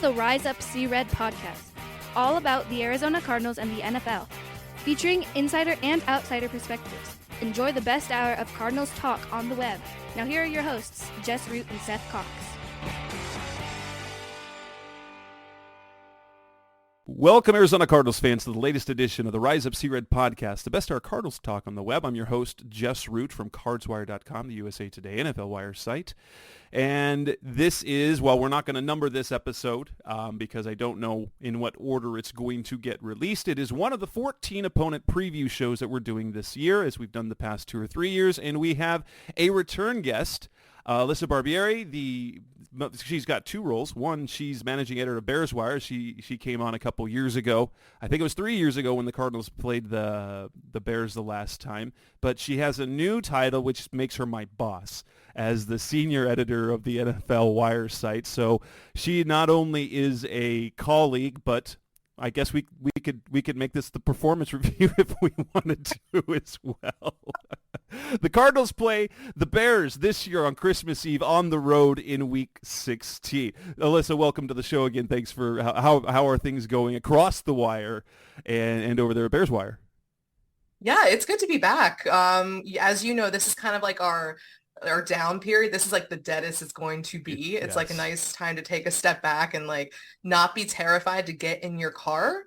the Rise Up See Red podcast, all about the Arizona Cardinals and the NFL, featuring insider and outsider perspectives. Enjoy the best hour of Cardinals talk on the web. Now here are your hosts, Jess Root and Seth Cox. Welcome, Arizona Cardinals fans, to the latest edition of the Rise Up See Red podcast, the best hour Cardinals talk on the web. I'm your host, Jess Root from CardsWire.com, the USA Today NFL Wire site. And this is, well, we're not going to number this episode because I don't know in what order it's going to get released. It is one of the 14 opponent preview shows that we're doing this year, as we've done the past 2 or 3 years. And we have a return guest, Alyssa Barbieri. She's got 2 roles. One, she's managing editor of Bears Wire. She came on a couple years ago. I think it was 3 years ago when the Cardinals played the Bears the last time. But she has a new title, which makes her my boss, as the senior editor of the NFL Wire site. So she not only is a colleague, but I guess we could make this the performance review if we wanted to as well. The Cardinals play the Bears this year on Christmas Eve on the road in Week 16. Alyssa, welcome to the show again. Thanks for how are things going across the wire and over there at Bears Wire? Yeah, it's good to be back. As you know, this is kind of like our down period. This is like the deadest it's going to be. It's like a nice time to take a step back and like not be terrified to get in your car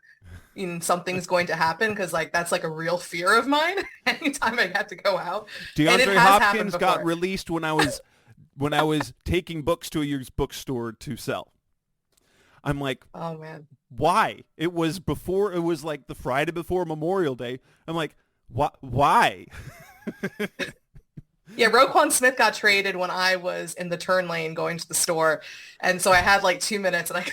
and something's going to happen, because like that's like a real fear of mine anytime I have to go out. DeAndre Hopkins got released when I was taking books to a used bookstore to sell. I'm like, oh man, why? It was like the Friday before Memorial Day. I'm like, why? Yeah, Roquan Smith got traded when I was in the turn lane going to the store, and so I had like 2 minutes, and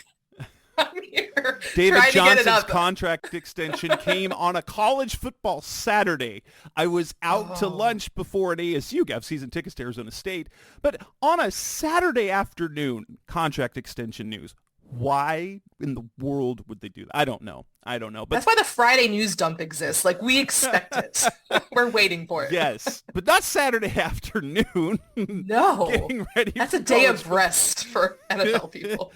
I'm here. David Johnson's contract extension came on a college football Saturday. I was out to lunch before an ASU game, season tickets to Arizona State, but on a Saturday afternoon, contract extension news. Why in the world would they do that? I don't know. But that's why the Friday news dump exists. Like, we expect it. We're waiting for it. Yes, but not Saturday afternoon. No. Getting ready. That's a day of rest for NFL people.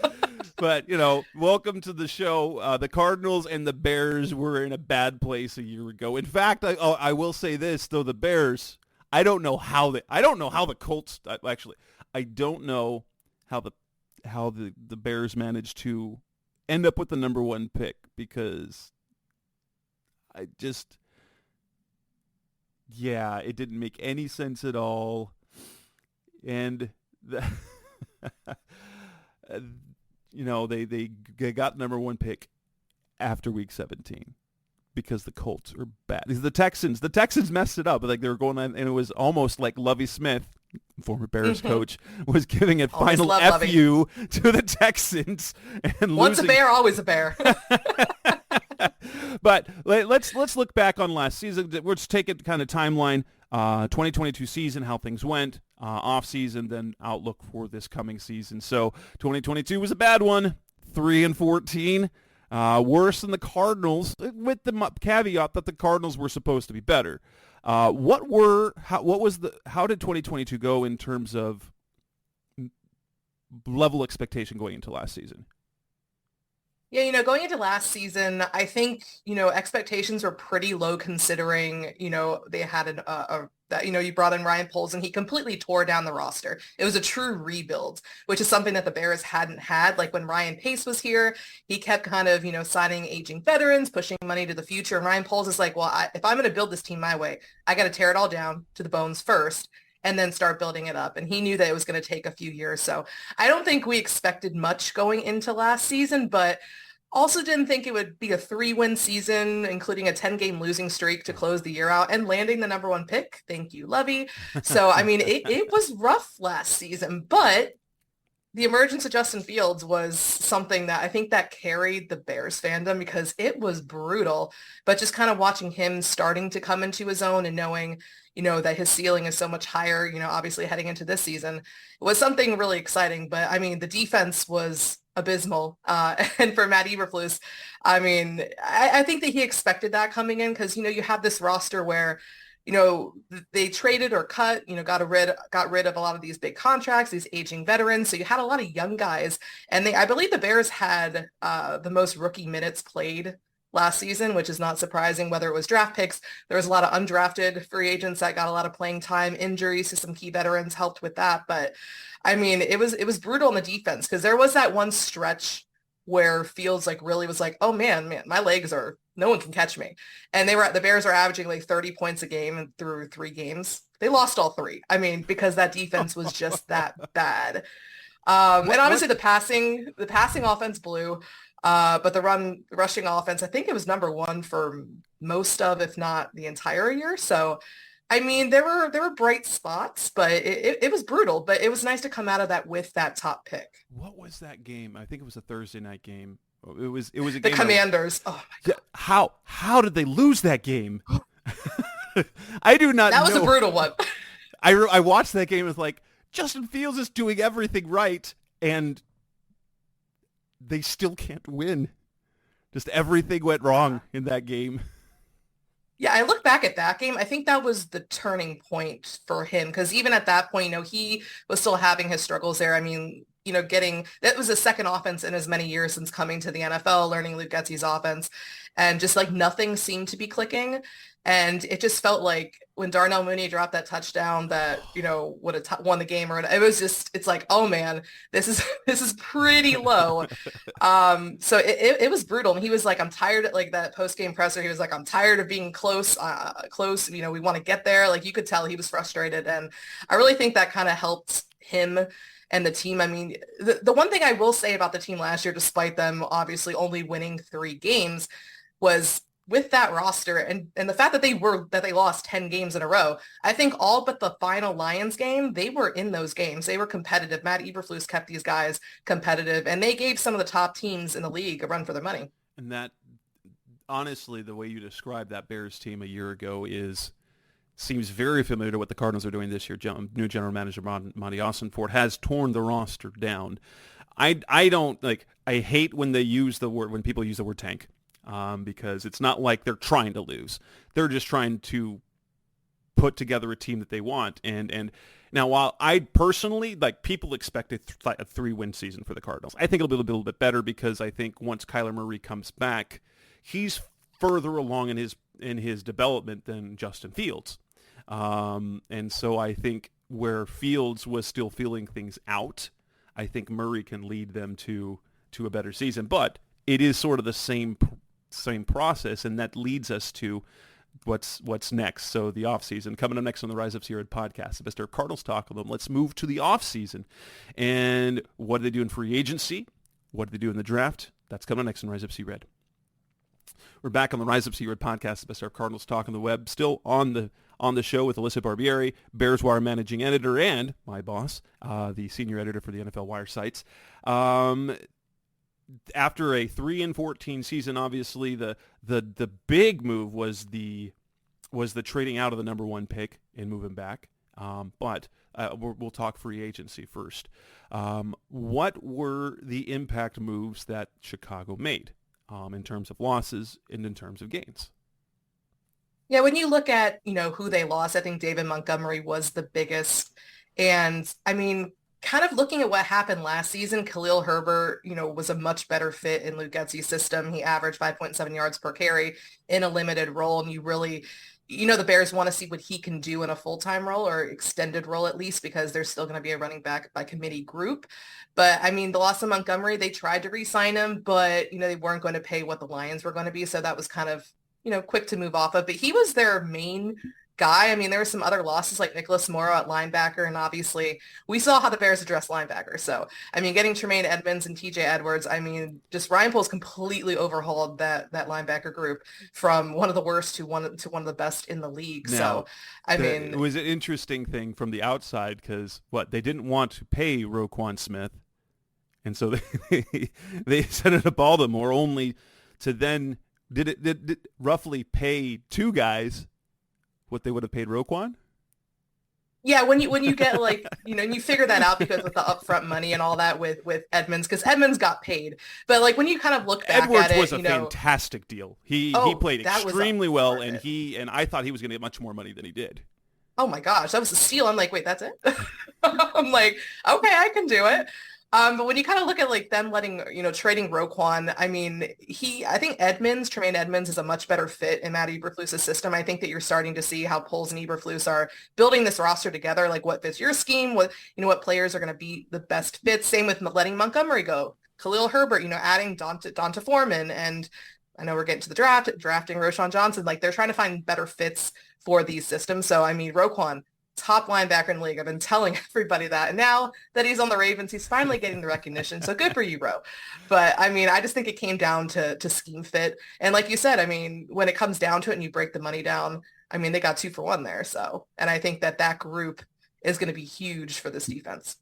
But, welcome to the show. The Cardinals and the Bears were in a bad place a year ago. In fact, I will say this, though, the Bears, I don't know how the Colts, actually, I don't know how the Bears managed to end up with the number 1 pick, because it didn't make any sense at all. And they got number 1 pick after Week 17 because the Colts are bad. Because the Texans messed it up. Like, they were going on, and it was almost like Lovie Smith, former Bears coach, was giving a final FU to the Texans and once losing. A bear, always a bear. But let's look back on last season. Let's take it kind of timeline, 2022 season, how things went, off season, then outlook for this coming season. So 2022 was a bad one, 3-14, worse than the Cardinals, with the caveat that the Cardinals were supposed to be better. How did 2022 go in terms of level expectation going into last season? Yeah, going into last season, I think, expectations were pretty low considering, they had you brought in Ryan Poles and he completely tore down the roster. It was a true rebuild, which is something that the Bears hadn't had. Like when Ryan Pace was here, he kept kind of, signing aging veterans, pushing money to the future. And Ryan Poles is like, well, if I'm going to build this team my way, I got to tear it all down to the bones first and then start building it up. And he knew that it was going to take a few years. So I don't think we expected much going into last season, but also didn't think it would be a 3-win season, including a 10-game losing streak to close the year out and landing the number 1 pick. Thank you, Lovey. So, I mean, it was rough last season, but the emergence of Justin Fields was something that I think that carried the Bears fandom, because it was brutal. But just kind of watching him starting to come into his own and knowing, that his ceiling is so much higher, obviously heading into this season, was something really exciting. But I mean, the defense was abysmal. And for Matt Eberflus, I mean, I think that he expected that coming in, because, you have this roster where, they traded or cut, got rid of a lot of these big contracts, these aging veterans. So you had a lot of young guys, and I believe the Bears had the most rookie minutes played last season, which is not surprising. Whether it was draft picks, there was a lot of undrafted free agents that got a lot of playing time. Injuries to some key veterans helped with that. But I mean, it was brutal on the defense because there was that one stretch where Fields really was like, oh man, my legs are, no one can catch me. And the Bears are averaging 30 points a game through 3 games. They lost all 3. I mean, because that defense was just that bad. And obviously the passing offense blew. But the rushing offense, I think it was number 1 for most of, if not the entire year. So, I mean, there were bright spots, but it was brutal. But it was nice to come out of that with that top pick. What was that game? I think it was a Thursday night game. It was a game. The Commanders. Oh my God. How did they lose that game? I do not know. That was a brutal one. I watched that game with Justin Fields is doing everything right, and they still can't win. Just everything went wrong in that game. Yeah, I look back at that game. I think that was the turning point for him because even at that point, he was still having his struggles there. I mean, that was his second offense in as many years since coming to the NFL, learning Luke Getsy's offense, and just nothing seemed to be clicking. And it just felt like when Darnell Mooney dropped that touchdown that, would have won the game, or it was just, it's like, oh man, this is pretty low. So it was brutal. And he was like, I'm tired of that post-game presser. He was like, I'm tired of being close. We want to get there. You could tell he was frustrated. And I really think that kind of helped him and the team. I mean, the one thing I will say about the team last year, despite them obviously only winning 3 games, was with that roster and the fact that they lost 10 games in a row. I think all but the final Lions game, they were in those games. They were competitive. Matt Eberflus kept these guys competitive, and they gave some of the top teams in the league a run for their money. And that, honestly, the way you described that Bears team a year ago seems very familiar to what the Cardinals are doing this year. New general manager Monty Ossenfort has torn the roster down. I don't I hate when people use the word tank. Because it's not like they're trying to lose. They're just trying to put together a team that they want. And now, while I personally, people expect a 3-win season for the Cardinals, I think it'll be a little bit better because I think once Kyler Murray comes back, he's further along in his development than Justin Fields. And so I think where Fields was still feeling things out, I think Murray can lead them to a better season. But it is sort of the same process, and that leads us to what's next. So the offseason. Coming up next on the Rise Up Sierra podcast, the best of Cardinals talk of them. Let's move to the offseason. And what do they do in free agency? What do they do in the draft? That's coming up next on Rise Up Sierra. We're back on the Rise Up Sierra podcast, the best of Cardinals talk on the web. Still on the show with Alyssa Barbieri, Bears Wire managing editor, and my boss, the senior editor for the NFL Wire sites. After a 3-14 season, obviously the big move was the trading out of the number 1 pick and moving back. But we'll talk free agency first. What were the impact moves that Chicago made in terms of losses and in terms of gains? Yeah, when you look at, who they lost, I think David Montgomery was the biggest. And I mean, kind of looking at what happened last season, Khalil Herbert, was a much better fit in Luke Getsy's system. He averaged 5.7 yards per carry in a limited role. And you really, the Bears want to see what he can do in a full-time role or extended role at least, because there's still going to be a running back by committee group. But I mean, the loss of Montgomery, they tried to re-sign him, but, they weren't going to pay what the Lions were going to be. So that was kind of, quick to move off of. But he was their main guy. I mean, there were some other losses like Nicholas Morrow at linebacker, and obviously we saw how the Bears address linebackers. So, I mean, getting Tremaine Edmonds and TJ Edwards, I mean, just Ryan Poles completely overhauled that linebacker group from one of the worst to one of the best in the league. Now, so, I mean, it was an interesting thing from the outside because they didn't want to pay Roquan Smith, and so they sent it to Baltimore only to then did roughly pay 2 guys what they would have paid Roquan? Yeah, when you get like, and you figure that out because with the upfront money and all that with Edmonds, because Edmonds got paid. But like when you kind of look back at Edwards was it, a fantastic deal. He oh, played that was extremely well, worth it. and I thought he was going to get much more money than he did. Oh my gosh, that was a steal. I'm like, wait, that's it? I'm like, okay, I can do it. But when you kind of look at like them letting, trading Roquan, I mean, Tremaine Edmonds is a much better fit in Matt Eberflus's system. I think that you're starting to see how Poles and Eberflus are building this roster together, like what fits your scheme, what players are going to be the best fits. Same with letting Montgomery go, Khalil Herbert, adding Donta Foreman, and I know we're getting to the drafting Roschon Johnson. Like they're trying to find better fits for these systems. So I mean, Roquan, top linebacker in the league. I've been telling everybody that. And now that he's on the Ravens, he's finally getting the recognition. So good for you, bro. But I mean, I just think it came down to scheme fit. And like you said, I mean, when it comes down to it and you break the money down, I mean, they got 2-for-1 there. So, and I think that group is going to be huge for this defense.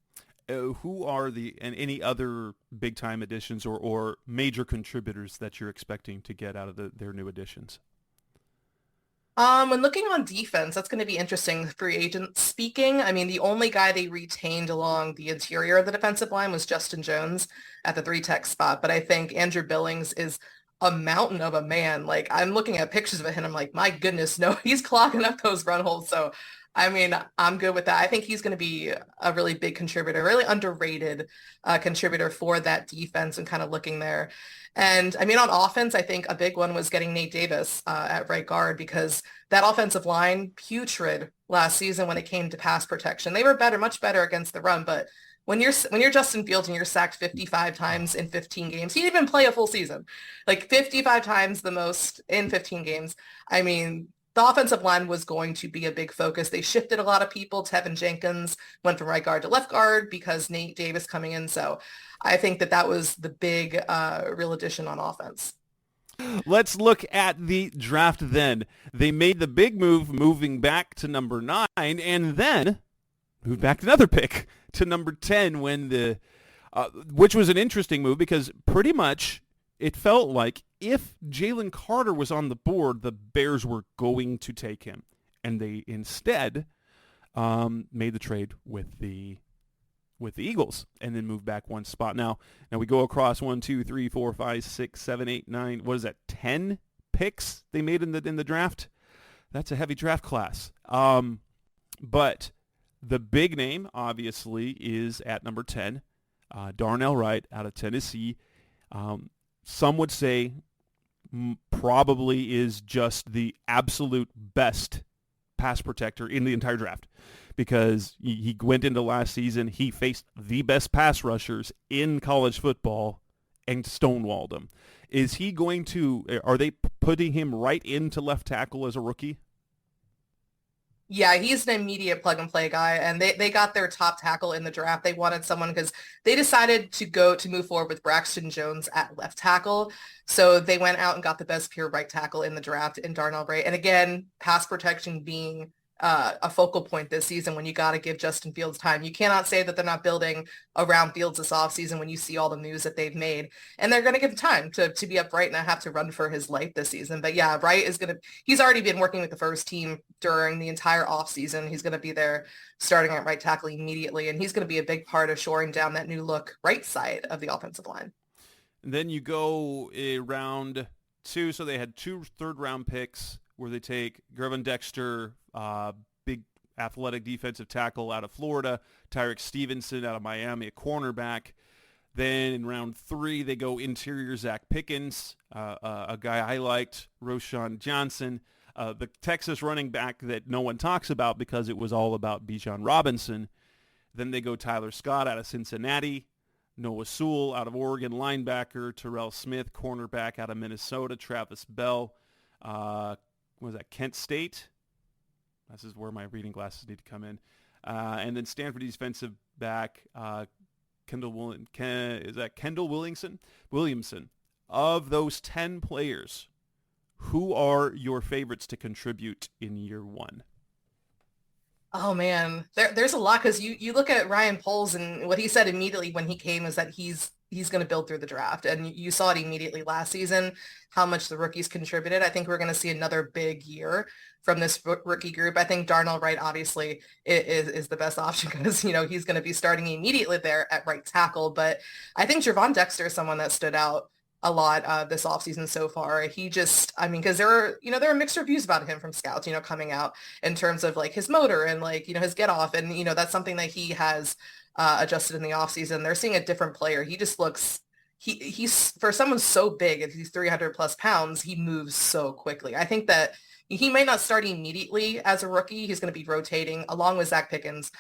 Who are any other big time additions or major contributors that you're expecting to get out of their new additions? When looking on defense, that's going to be interesting. Free agent speaking, I mean, the only guy they retained along the interior of the defensive line was Justin Jones at the 3 tech spot. But I think Andrew Billings is a mountain of a man. Like I'm looking at pictures of him, I'm like, my goodness, no, he's clogging up those run holes. So, I mean, I'm good with that. I think he's going to be a really big contributor, really underrated contributor for that defense and kind of looking there. And I mean, on offense, I think a big one was getting Nate Davis at right guard because that offensive line, putrid last season when it came to pass protection. They were better, much better against the run, but when you're Justin Fields and you're sacked 55 times in 15 games, he didn't even play a full season, like 55 times the most in 15 games. I mean, the offensive line was going to be a big focus. They shifted a lot of people. Tevin Jenkins went from right guard to left guard because Nate Davis coming in. So I think that was the big real addition on offense. Let's look at the draft then. They made the big move moving back to number 9 and then moved back another pick to number 10 which was an interesting move because pretty much it felt like if Jalen Carter was on the board, the Bears were going to take him. And they instead made the trade with the Eagles and then moved back one spot. Now we go across 1, 2, 3, 4, 5, 6, 7, 8, 9. What is that? 10 picks they made in the draft. That's a heavy draft class. But the big name obviously is at number 10, Darnell Wright out of Tennessee. Some would say probably is just the absolute best pass protector in the entire draft because he went into last season. He faced the best pass rushers in college football and stonewalled them. Are they putting him right into left tackle as a rookie? Yeah, he's an immediate plug and play guy, and they got their top tackle in the draft. They wanted someone because they decided to move forward with Braxton Jones at left tackle. So they went out and got the best pure right tackle in the draft in Darnell Wright. And again, pass protection being a focal point this season when you got to give Justin Fields time. You cannot say that they're not building around Fields this offseason when you see all the moves that they've made. And they're going to give him time to be upright and not have to run for his life this season. But yeah, Wright he's already been working with the first team during the entire offseason. He's going to be there starting at right tackle immediately. And he's going to be a big part of shoring down that new look right side of the offensive line. And then you go round 2. So they had 2 third-round picks where they take Gervon Dexter, big athletic defensive tackle out of Florida, Tyrek Stevenson out of Miami, a cornerback. Then in round 3, they go interior Zach Pickens, a guy I liked, Roschon Johnson, the Texas running back that no one talks about because it was all about Bijan Robinson. Then they go Tyler Scott out of Cincinnati, Noah Sewell out of Oregon, linebacker, Terrell Smith, cornerback out of Minnesota, Travis Bell, Kent State? This is where my reading glasses need to come in. And then Stanford defensive back, Kendall Williamson. Of those 10 players, who are your favorites to contribute in year 1? Oh man, there's a lot because you look at Ryan Poles and what he said immediately when he came is that he's going to build through the draft, and you saw it immediately last season how much the rookies contributed. I think we're going to see another big year from this rookie group. I think Darnell Wright obviously is the best option because he's going to be starting immediately there at right tackle, but I think Javon Dexter is someone that stood out a lot this offseason so far. He just, I mean, because there are mixed reviews about him from scouts, coming out in terms of like his motor and like, his get off. And, that's something that he has adjusted in the offseason. They're seeing a different player. He just looks, he's for someone so big, if he's 300 plus pounds, he moves so quickly. I think that he might not start immediately as a rookie. He's going to be rotating along with Zach Pickens,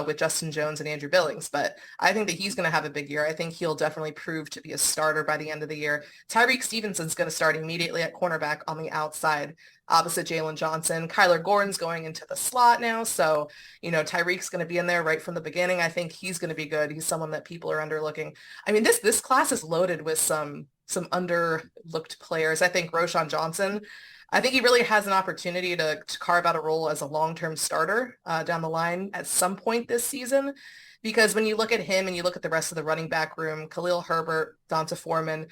with Justin Jones and Andrew Billings. But I think that he's going to have a big year. I think he'll definitely prove to be a starter by the end of the year. Tyreek Stevenson's going to start immediately at cornerback on the outside opposite Jalen Johnson. Kyler Gordon's going into the slot now. So, Tyreek's going to be in there right from the beginning. I think he's going to be good. He's someone that people are underlooking. I mean, this class is loaded with some underlooked players. I think Roshan Johnson, I think he really has an opportunity to carve out a role as a long-term starter down the line at some point this season. Because when you look at him and you look at the rest of the running back room, Khalil Herbert, Donta Foreman,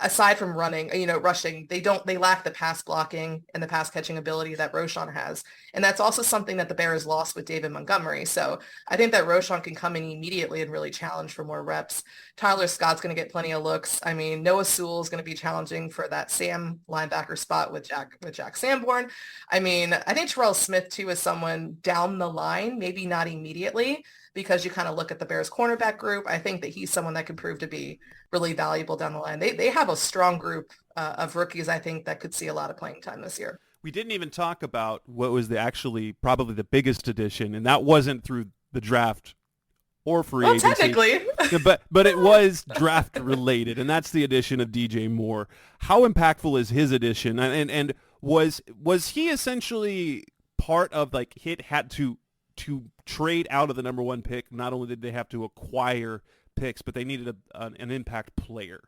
aside from running, rushing, they lack the pass blocking and the pass catching ability that Roshan has. And that's also something that the Bears lost with David Montgomery. So I think that Roshan can come in immediately and really challenge for more reps. Tyler Scott's going to get plenty of looks. I mean, Noah Sewell is going to be challenging for that Sam linebacker spot with Jack Sanborn. I mean, I think Terrell Smith too is someone down the line, maybe not immediately, because you kind of look at the Bears cornerback group. I think that he's someone that could prove to be really valuable down the line. They have a strong group of rookies, I think, that could see a lot of playing time this year. We didn't even talk about what was probably the biggest addition, and that wasn't through the draft or free agency. Technically. but it was draft related, and that's the addition of DJ Moore. How impactful is his addition? And was he essentially part of like had to trade out of the number one pick? Not only did they have to acquire picks, but they needed an impact player.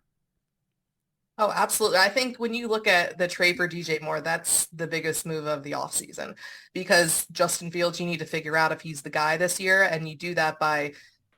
Oh, absolutely. I think when you look at the trade for DJ Moore, that's the biggest move of the offseason because Justin Fields, you need to figure out if he's the guy this year. And you do that by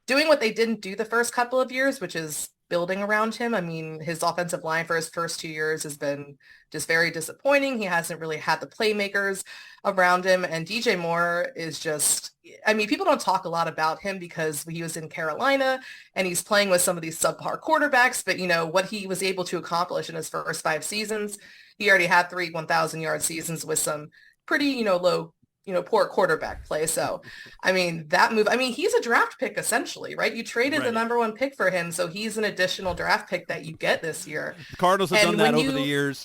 doing what they didn't do the first couple of years, which is building around him. I mean, his offensive line for his first 2 years has been just very disappointing. He hasn't really had the playmakers around him. And DJ Moore is just, I mean, people don't talk a lot about him because he was in Carolina and he's playing with some of these subpar quarterbacks. But, what he was able to accomplish in his first 5 seasons, he already had 3 1,000-yard seasons with some pretty, low poor quarterback play. So, I mean, that move, I mean, he's a draft pick essentially, right? You traded the number one pick for him. So he's an additional draft pick that you get this year. The Cardinals have done that over the years.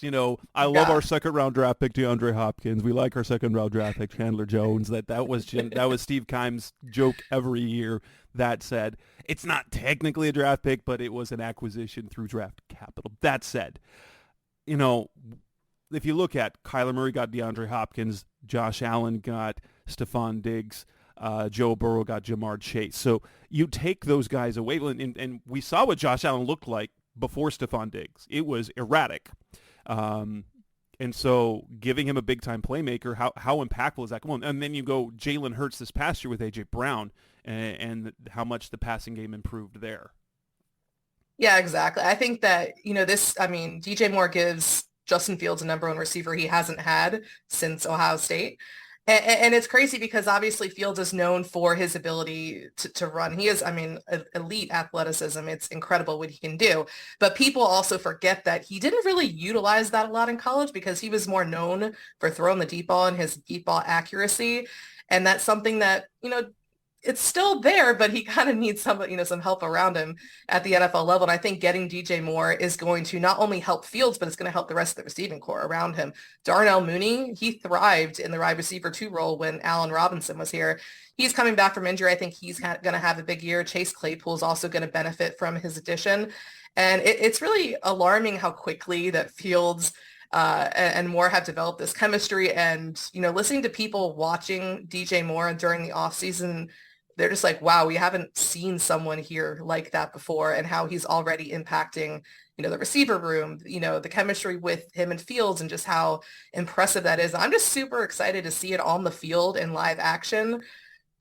I love our second round draft pick, DeAndre Hopkins. We like our second round draft pick, Chandler Jones. That was Steve Keim's joke every year. That said, it's not technically a draft pick, but it was an acquisition through draft capital. That said, if you look at Kyler Murray got DeAndre Hopkins, Josh Allen got Stephon Diggs, Joe Burrow got Jamar Chase. So you take those guys away, and we saw what Josh Allen looked like before Stephon Diggs. It was erratic. And so giving him a big-time playmaker, how impactful is that? Come on. And then you go Jalen Hurts this past year with A.J. Brown and how much the passing game improved there. Yeah, exactly. I think that, DJ Moore gives Justin Fields a number one receiver he hasn't had since Ohio State. And it's crazy because obviously Fields is known for his ability to run. He is, elite athleticism. It's incredible what he can do. But people also forget that he didn't really utilize that a lot in college because he was more known for throwing the deep ball and his deep ball accuracy. And that's something that, it's still there, but he kind of needs some help around him at the NFL level. And I think getting DJ Moore is going to not only help Fields, but it's going to help the rest of the receiving core around him. Darnell Mooney, he thrived in the wide receiver 2 role when Allen Robinson was here. He's coming back from injury. I think he's going to have a big year. Chase Claypool is also going to benefit from his addition. And it's really alarming how quickly that Fields and Moore have developed this chemistry. And, listening to people watching DJ Moore during the offseason they're just like, wow, we haven't seen someone here like that before, and how he's already impacting, the receiver room, the chemistry with him and Fields, and just how impressive that is. I'm just super excited to see it on the field in live action.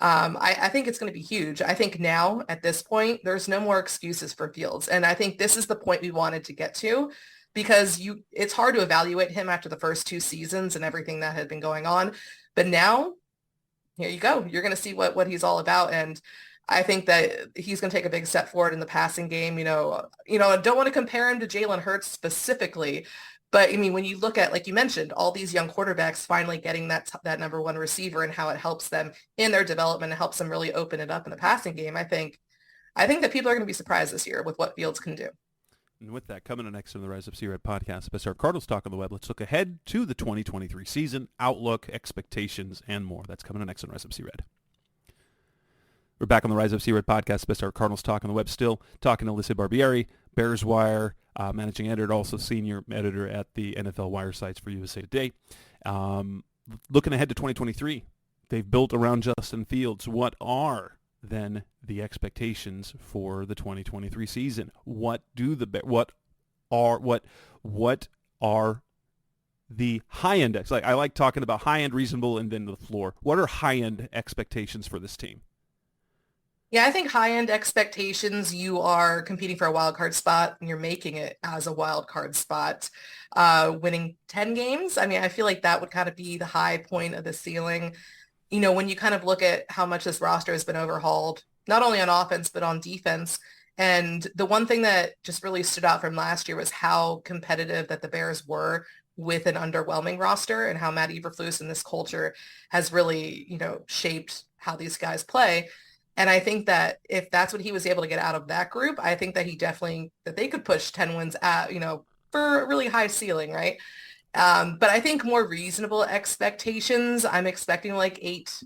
I think it's going to be huge. I think now at this point, there's no more excuses for Fields. And I think this is the point we wanted to get to, because it's hard to evaluate him after the first 2 seasons and everything that had been going on. But now, here you go. You're going to see what he's all about. And I think that he's going to take a big step forward in the passing game. I don't want to compare him to Jalen Hurts specifically, but I mean, when you look at, like you mentioned, all these young quarterbacks finally getting that number one receiver, and how it helps them in their development, and helps them really open it up in the passing game, I think that people are going to be surprised this year with what Fields can do. And with that, coming up next on the Rise Up Sea Red podcast, the best our Cardinals talk on the web. Let's look ahead to the 2023 season, outlook, expectations, and more. That's coming up next on Rise Up Sea Red. We're back on the Rise Up Sea Red podcast, best our Cardinals talk on the web, still talking to Alyssa Barbieri, Bears Wire, managing editor, also senior editor at the NFL Wire sites for USA Today. Looking ahead to 2023, they've built around Justin Fields. What are then the expectations for the 2023 season? What are the high end? Like, I like talking about high end, reasonable, and then the floor. What are high end expectations for this team? Yeah, I think high-end expectations, you are competing for a wild card spot, and you're making it as a wild card spot, winning 10 games. I mean, I feel like that would kind of be the high point of the ceiling. When you kind of look at how much this roster has been overhauled, not only on offense, but on defense. And the one thing that just really stood out from last year was how competitive that the Bears were with an underwhelming roster, and how Matt Eberflus and this culture has really, shaped how these guys play. And I think that if that's what he was able to get out of that group, I think that that they could push 10 wins at, for a really high ceiling, right? But I think more reasonable expectations, I'm expecting like 8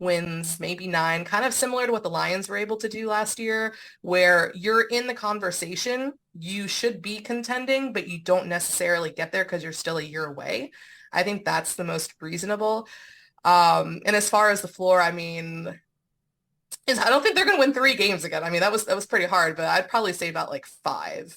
wins, maybe 9, kind of similar to what the Lions were able to do last year, where you're in the conversation, you should be contending, but you don't necessarily get there because you're still a year away. I think that's the most reasonable. And as far as the floor, I mean, I don't think they're going to win 3 games again. I mean, that was pretty hard, but I'd probably say about like 5.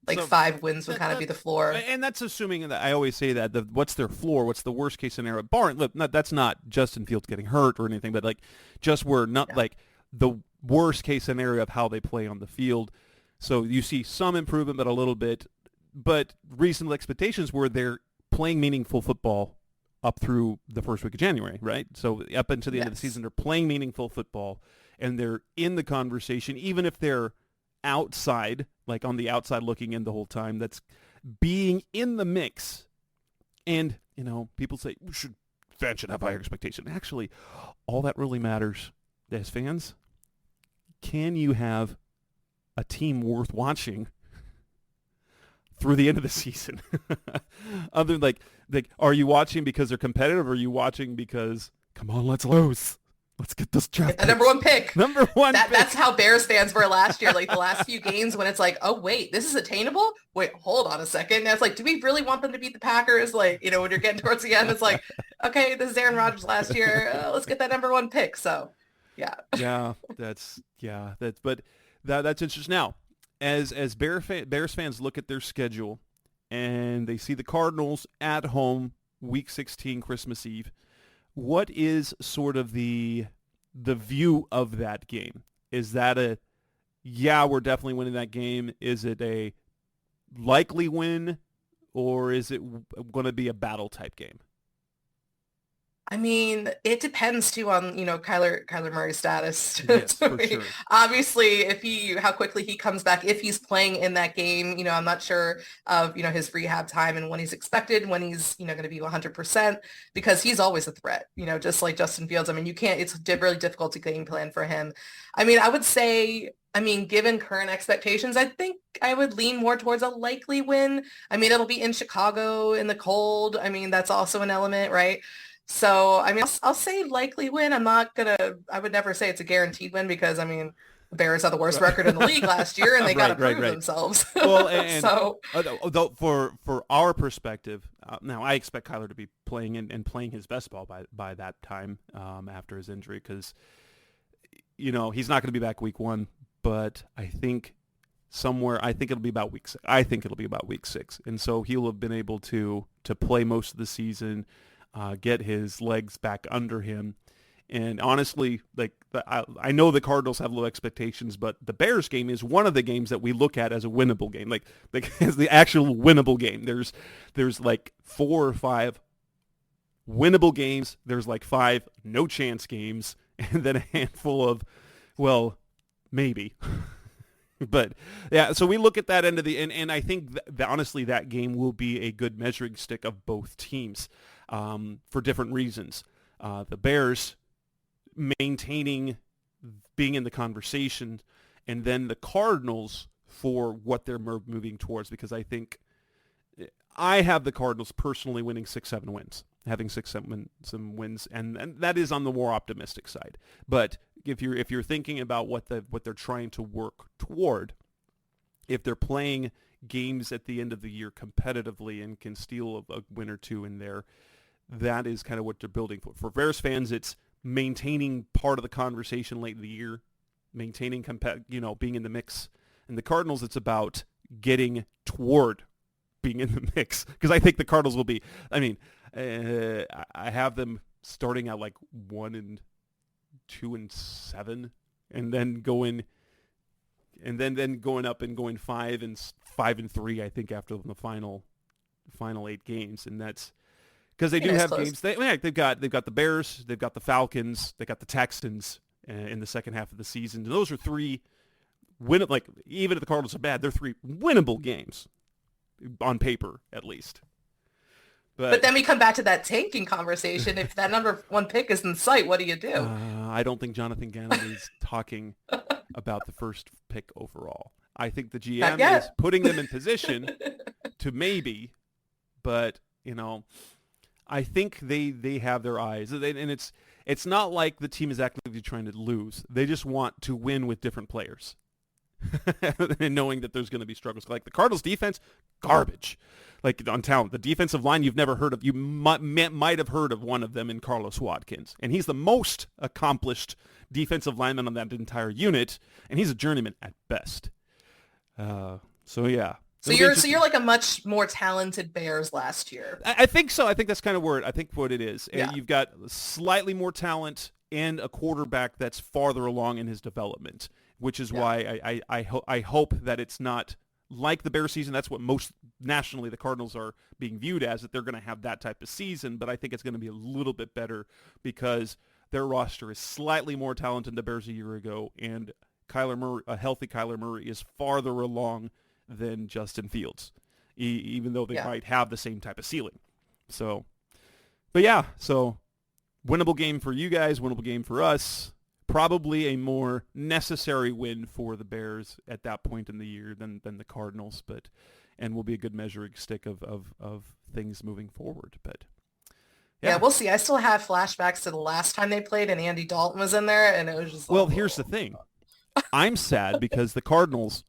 Like, so 5 wins would kind of be the floor. And that's assuming that, I always say that, what's their floor? What's the worst case scenario? Look, that's not Justin Fields getting hurt or anything, but like just like the worst case scenario of how they play on the field. So you see some improvement, but a little bit. But reasonable expectations were they're playing meaningful football up through the first week of January, right? So up until the end of the season, they're playing meaningful football, and they're in the conversation, even if they're outside, like on the outside looking in the whole time. That's being in the mix. And, people say fans should have higher expectation. Actually, all that really matters as fans, can you have a team worth watching through the end of the season? Other than like, are you watching because they're competitive, or are you watching because, come on, let's lose? Let's get this draft. The number one pick. Number one pick. That's how Bears fans were last year. Like the last few games when it's like, oh, wait, this is attainable? Wait, hold on a second. And it's like, do we really want them to beat the Packers? Like, when you're getting towards the end, it's like, okay, this is Aaron Rodgers last year. Let's get that number one pick. So, yeah. That's interesting. Now, as Bears fans look at their schedule and they see the Cardinals at home, Week 16, Christmas Eve, what is sort of the view of that game? Is that we're definitely winning that game? Is it a likely win, or is it going to be a battle type game? I mean, it depends too on, Kyler Murray's status. Yes, for sure. Obviously, how quickly he comes back, if he's playing in that game, I'm not sure of, his rehab time and when he's expected, when he's, going to be 100%, because he's always a threat, just like Justin Fields. I mean, it's really difficult to game plan for him. I mean, I would say, given current expectations, I think I would lean more towards a likely win. I mean, it'll be in Chicago in the cold. I mean, that's also an element, right? So, I mean, I'll say likely win. I would never say it's a guaranteed win, because, the Bears had the worst record in the league last year, and they got to prove themselves. Well, and so, though for our perspective, now I expect Kyler to be playing and playing his best ball by that time after his injury, because he's not going to be back week 1, but I think it'll be about week 6. I think it'll be about week 6. And so he'll have been able to play most of the season, get his legs back under him. And honestly, I know the Cardinals have low expectations, but the Bears game is one of the games that we look at as a winnable game, like as the actual winnable game. There's like 4 or 5 winnable games. There's like 5 no chance games, and then a handful of, well, maybe. But yeah, so we look at that end of the and I think that honestly that game will be a good measuring stick of both teams for different reasons. The Bears maintaining being in the conversation, and then the Cardinals for what they're moving towards, because I think I have the Cardinals personally winning 6-7 wins, having 6-7 wins, and that is on the more optimistic side. But if you're thinking about what they're trying to work toward, if they're playing games at the end of the year competitively and can steal a win or 2 in there, that is kind of what they're building for. For Bears fans, it's maintaining part of the conversation late in the year, maintaining being in the mix. And the Cardinals, it's about getting toward being in the mix, because I think the Cardinals will be. I mean, I have them starting at like 1-2-7, and then going up and going 5-3. I think after the final 8 games, and that's. Because they do have games. They've got the Bears, they've got the Falcons, they've got the Texans in the second half of the season. And those are 3 even if the Cardinals are bad, they're 3 winnable games on paper, at least. But then we come back to that tanking conversation. If that number 1 pick is in sight, what do you do? I don't think Jonathan Gannon is talking about the first pick overall. I think the GM is putting them in position to maybe, but I think they have their eyes, and it's not like the team is actively trying to lose. They just want to win with different players, and knowing that there's going to be struggles. Like the Cardinals' defense, garbage. Like on talent, the defensive line you've never heard of. You might have heard of one of them in Carlos Watkins, and he's the most accomplished defensive lineman on that entire unit, and he's a journeyman at best. So yeah. So you're like a much more talented Bears last year. I think so. I think that's kind of what it is. Yeah. You've got slightly more talent and a quarterback that's farther along in his development, which is why I hope that it's not like the Bears season. That's what most nationally the Cardinals are being viewed as, that they're going to have that type of season. But I think it's going to be a little bit better because their roster is slightly more talented than the Bears a year ago, and a healthy Kyler Murray is farther along than Justin Fields, even though they might have the same type of ceiling. So, but yeah, so winnable game for you guys, winnable game for us. Probably a more necessary win for the Bears at that point in the year than the Cardinals, and will be a good measuring stick of things moving forward. But yeah, we'll see. I still have flashbacks to the last time they played and Andy Dalton was in there, and it was just here's the thing. I'm sad because the Cardinals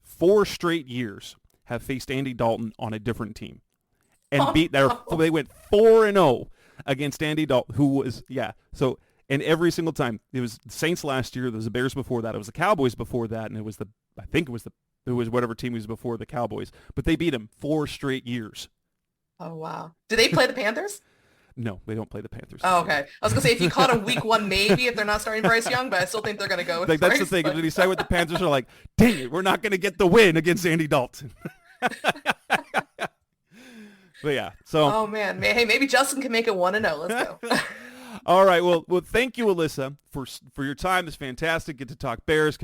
4 straight years have faced Andy Dalton on a different team and they went 4-0 against Andy Dalton, who was and every single time. It was the Saints last year, there was the Bears before that, it was the Cowboys before that, and it was whatever team was before the Cowboys, but they beat him 4 straight years. Oh wow. Do they play the Panthers? No, they don't play the Panthers. Oh, okay. I was going to say, if you caught him week 1, maybe, if they're not starting Bryce Young, but I still think they're going to go with Bryce. That's the thing. When you say with the Panthers, are like, dang it, we're not going to get the win against Andy Dalton. But yeah, so. Oh, man. Hey, maybe Justin can make it 1-0. Let's go. All right. Well, thank you, Alyssa, for your time. It's fantastic. Get to talk Bears,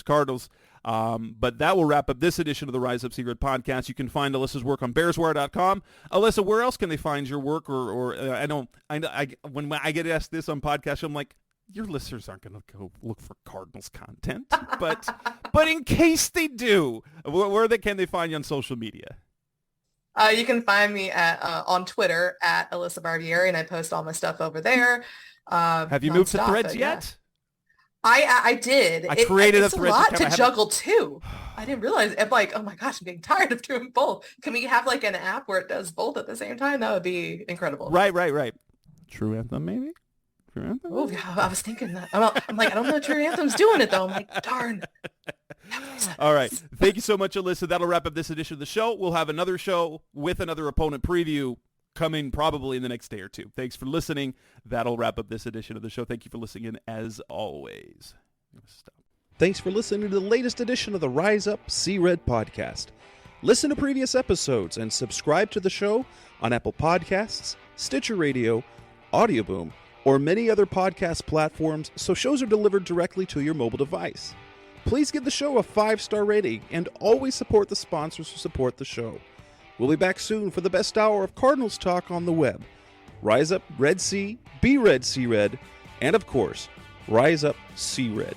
Cardinals. But that will wrap up this edition of the Rise Up Secret podcast. You can find Alyssa's work on BearsWire.com. Alyssa, where else can they find your work? When I get asked this on podcasts, I'm like, your listeners aren't going to go look for Cardinals content. But in case they do, can they find you on social media? You can find me on Twitter at Alyssa Barbieri, and I post all my stuff over there. Have you moved to Threads yet? I did. I created a Threads account. It's a lot to juggle too. I didn't realize. I'm like, oh my gosh, I'm getting tired of doing both. Can we have like an app where it does both at the same time? That would be incredible. Right. True Anthem, maybe? your anthem? Oh, yeah, I was thinking that. I'm like, I don't know if your anthem's doing it, though. I'm like, darn. All right. Thank you so much, Alyssa. That'll wrap up this edition of the show. We'll have another show with another opponent preview coming probably in the next day or two. Thanks for listening. That'll wrap up this edition of the show. Thank you for listening in as always. Stop. Thanks for listening to the latest edition of the Rise Up, See Red podcast. Listen to previous episodes and subscribe to the show on Apple Podcasts, Stitcher Radio, Audioboom, or many other podcast platforms so shows are delivered directly to your mobile device. Please give the show a 5-star rating and always support the sponsors who support the show. We'll be back soon for the best hour of Cardinals talk on the web. Rise up, Red Sea, be Red, See Red, and of course, Rise Up, See Red.